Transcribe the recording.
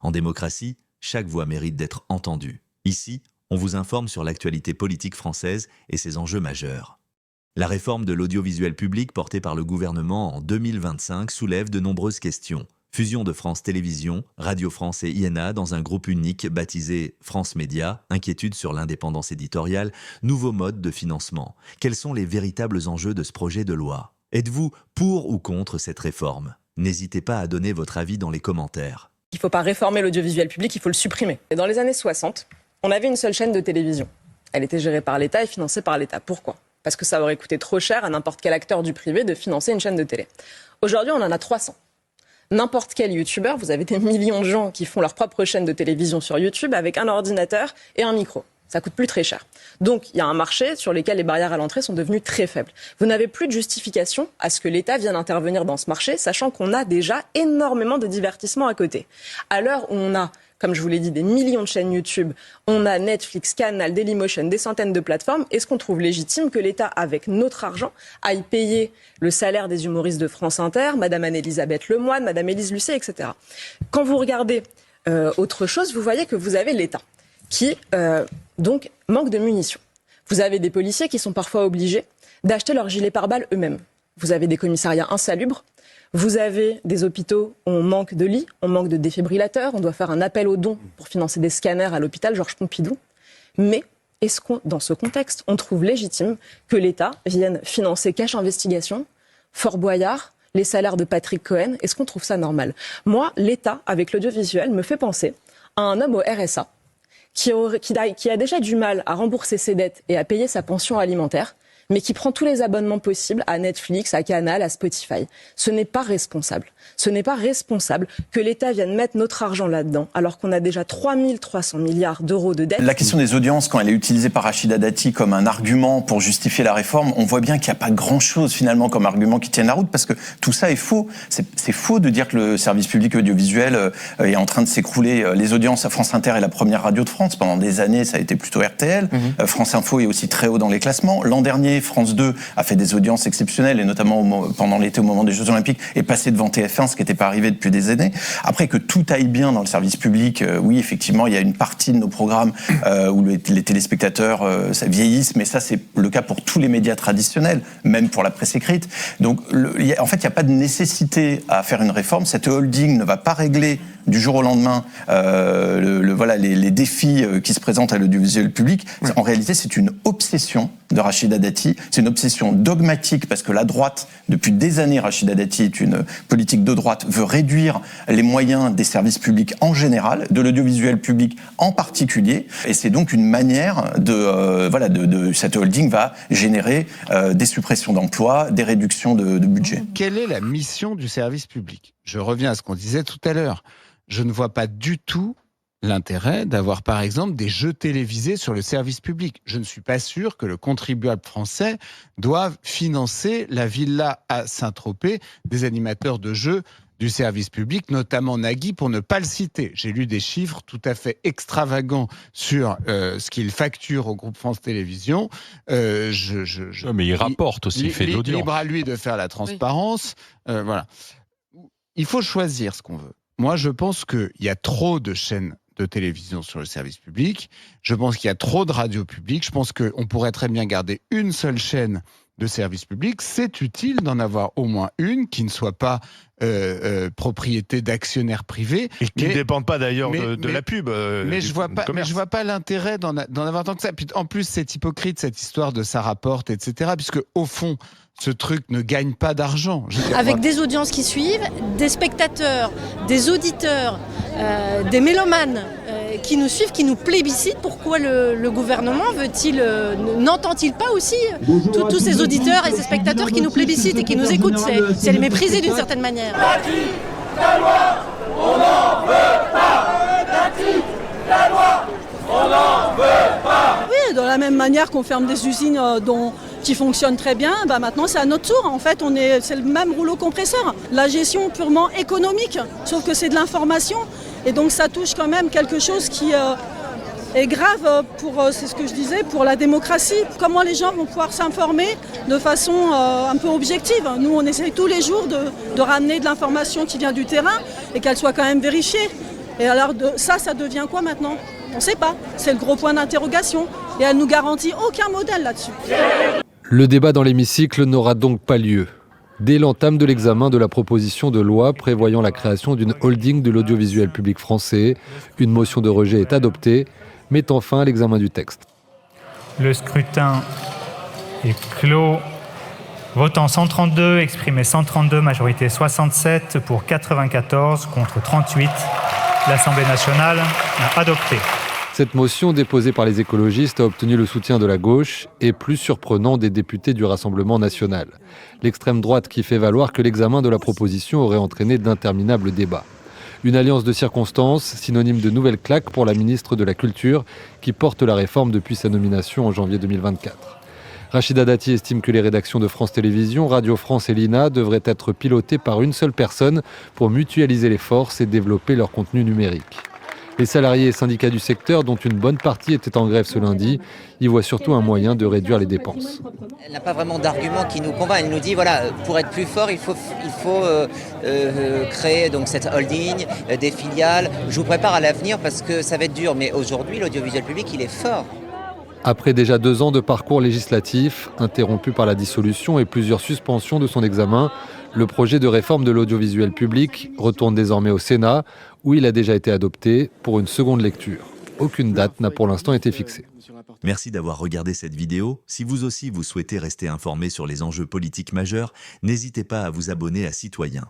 En démocratie, chaque voix mérite d'être entendue. Ici, on vous informe sur l'actualité politique française et ses enjeux majeurs. La réforme de l'audiovisuel public portée par le gouvernement en 2025 soulève de nombreuses questions. Fusion de France Télévisions, Radio France et INA dans un groupe unique baptisé France Média, inquiétude sur l'indépendance éditoriale, nouveaux modes de financement. Quels sont les véritables enjeux de ce projet de loi ? Êtes-vous pour ou contre cette réforme ? N'hésitez pas à donner votre avis dans les commentaires. Il ne faut pas réformer l'audiovisuel public, il faut le supprimer. Et dans les années 60, on avait une seule chaîne de télévision. Elle était gérée par l'État et financée par l'État. Pourquoi ? Parce que ça aurait coûté trop cher à n'importe quel acteur du privé de financer une chaîne de télé. Aujourd'hui, on en a 300. N'importe quel youtubeur, vous avez des millions de gens qui font leur propre chaîne de télévision sur YouTube avec un ordinateur et un micro. Ça coûte plus très cher. Donc, il y a un marché sur lequel les barrières à l'entrée sont devenues très faibles. Vous n'avez plus de justification à ce que l'État vienne intervenir dans ce marché, sachant qu'on a déjà énormément de divertissement à côté. À l'heure où on a, comme je vous l'ai dit, des millions de chaînes YouTube, on a Netflix, Canal, Dailymotion, des centaines de plateformes. Est-ce qu'on trouve légitime que l'État, avec notre argent, aille payer le salaire des humoristes de France Inter, Madame Anne-Elisabeth Lemoine, Madame Élise Lucet, etc. Quand vous regardez autre chose, vous voyez que vous avez l'État qui, donc, manque de munitions. Vous avez des policiers qui sont parfois obligés d'acheter leurs gilets pare-balles eux-mêmes. Vous avez des commissariats insalubres. Vous avez des hôpitaux où on manque de lits, on manque de défibrillateurs, on doit faire un appel aux dons pour financer des scanners à l'hôpital Georges Pompidou. Mais est-ce qu'on, dans ce contexte, on trouve légitime que l'État vienne financer Cash Investigation, Fort Boyard, les salaires de Patrick Cohen? Est-ce qu'on trouve ça normal? Moi, l'État, avec l'audiovisuel, me fait penser à un homme au RSA qui a déjà du mal à rembourser ses dettes et à payer sa pension alimentaire, mais qui prend tous les abonnements possibles à Netflix, à Canal, à Spotify. Ce n'est pas responsable. Ce n'est pas responsable que l'État vienne mettre notre argent là-dedans, alors qu'on a déjà 3 300 milliards d'euros de dettes. La question des audiences, quand elle est utilisée par Rachida Dati comme un argument pour justifier la réforme, on voit bien qu'il n'y a pas grand-chose finalement comme argument qui tienne la route, parce que tout ça est faux. C'est faux de dire que le service public audiovisuel est en train de s'écrouler. Les audiences à France Inter est la première radio de France. Pendant des années, ça a été plutôt RTL. France Info est aussi très haut dans les classements. L'an dernier, France 2 a fait des audiences exceptionnelles, et notamment pendant l'été au moment des Jeux Olympiques, est passé devant TF1, ce qui n'était pas arrivé depuis des années. Après, que tout aille bien dans le service public, oui, effectivement, il y a une partie de nos programmes où les téléspectateurs ça vieillissent, mais ça, c'est le cas pour tous les médias traditionnels, même pour la presse écrite. Donc, en fait, il n'y a pas de nécessité à faire une réforme. Cette holding ne va pas régler du jour au lendemain voilà, les défis qui se présentent à l'audiovisuel public. En réalité, c'est une obsession de Rachida Dati. C'est une obsession dogmatique, parce que la droite, depuis des années, Rachida Dati est une politique de droite, veut réduire les moyens des services publics en général, de l'audiovisuel public en particulier. Et c'est donc une manière cette holding va générer des suppressions d'emplois, des réductions de budget. Quelle est la mission du service public ? Je reviens à ce qu'on disait tout à l'heure. Je ne vois pas du tout l'intérêt d'avoir, par exemple, des jeux télévisés sur le service public. Je ne suis pas sûr que le contribuable français doive financer la villa à Saint-Tropez des animateurs de jeux du service public, notamment Nagui, pour ne pas le citer. J'ai lu des chiffres tout à fait extravagants sur ce qu'il facture au groupe France Télévisions. Mais il rapporte aussi, il fait de l'audience. Libre à lui de faire la transparence. Oui. Voilà. Il faut choisir ce qu'on veut. Moi, je pense qu'il y a trop de chaînes de télévision sur le service public. Je pense qu'il y a trop de radios publiques. Je pense qu'on pourrait très bien garder une seule chaîne de service public. C'est utile d'en avoir au moins une qui ne soit pas propriété d'actionnaires privés. Et qui ne dépendent pas d'ailleurs de la pub. Mais je vois pas l'intérêt d'en avoir tant que ça. Puis, en plus, c'est hypocrite, cette histoire de ça rapporte, etc. Puisque, au fond, ce truc ne gagne pas d'argent. Avec des audiences qui suivent, des spectateurs, des auditeurs, des mélomanes qui nous suivent, qui nous plébiscitent. Pourquoi le gouvernement n'entend-il pas aussi tous ces auditeurs et ces spectateurs qui nous plébiscitent et qui nous écoutent? C'est les mépriser d'une certaine manière. La loi, on n'en veut pas. La loi, on n'en veut pas. Oui, de la même manière qu'on ferme des usines qui fonctionnent très bien, maintenant c'est à notre tour. En fait, c'est le même rouleau compresseur. La gestion purement économique, sauf que c'est de l'information. Et donc ça touche quand même quelque chose qui est grave c'est ce que je disais, pour la démocratie. Comment les gens vont pouvoir s'informer de façon un peu objective. Nous, on essaye tous les jours de ramener de l'information qui vient du terrain et qu'elle soit quand même vérifiée. Et alors ça devient quoi maintenant? On ne sait pas. C'est le gros point d'interrogation. Et elle nous garantit aucun modèle là-dessus. Le débat dans l'hémicycle n'aura donc pas lieu. Dès l'entame de l'examen de la proposition de loi prévoyant la création d'une holding de l'audiovisuel public français, une motion de rejet est adoptée, mettant fin à l'examen du texte. Le scrutin est clos. Votant 132, exprimé 132, majorité 67 pour 94 contre 38. L'Assemblée nationale a adopté. Cette motion déposée par les écologistes a obtenu le soutien de la gauche et, plus surprenant, des députés du Rassemblement national. L'extrême droite qui fait valoir que l'examen de la proposition aurait entraîné d'interminables débats. Une alliance de circonstances, synonyme de nouvelle claque pour la ministre de la Culture qui porte la réforme depuis sa nomination en janvier 2024. Rachida Dati estime que les rédactions de France Télévisions, Radio France et l'INA devraient être pilotées par une seule personne pour mutualiser les forces et développer leur contenu numérique. Les salariés et syndicats du secteur, dont une bonne partie était en grève ce lundi, y voient surtout un moyen de réduire les dépenses. Elle n'a pas vraiment d'argument qui nous convainc. Elle nous dit, voilà, pour être plus fort, il faut créer donc cette holding, des filiales. Je vous prépare à l'avenir parce que ça va être dur. Mais aujourd'hui, l'audiovisuel public, il est fort. Après déjà 2 ans de parcours législatif, interrompu par la dissolution et plusieurs suspensions de son examen, le projet de réforme de l'audiovisuel public retourne désormais au Sénat, où il a déjà été adopté pour une seconde lecture. Aucune date n'a pour l'instant été fixée. Merci d'avoir regardé cette vidéo. Si vous aussi vous souhaitez rester informé sur les enjeux politiques majeurs, n'hésitez pas à vous abonner à Citoyen.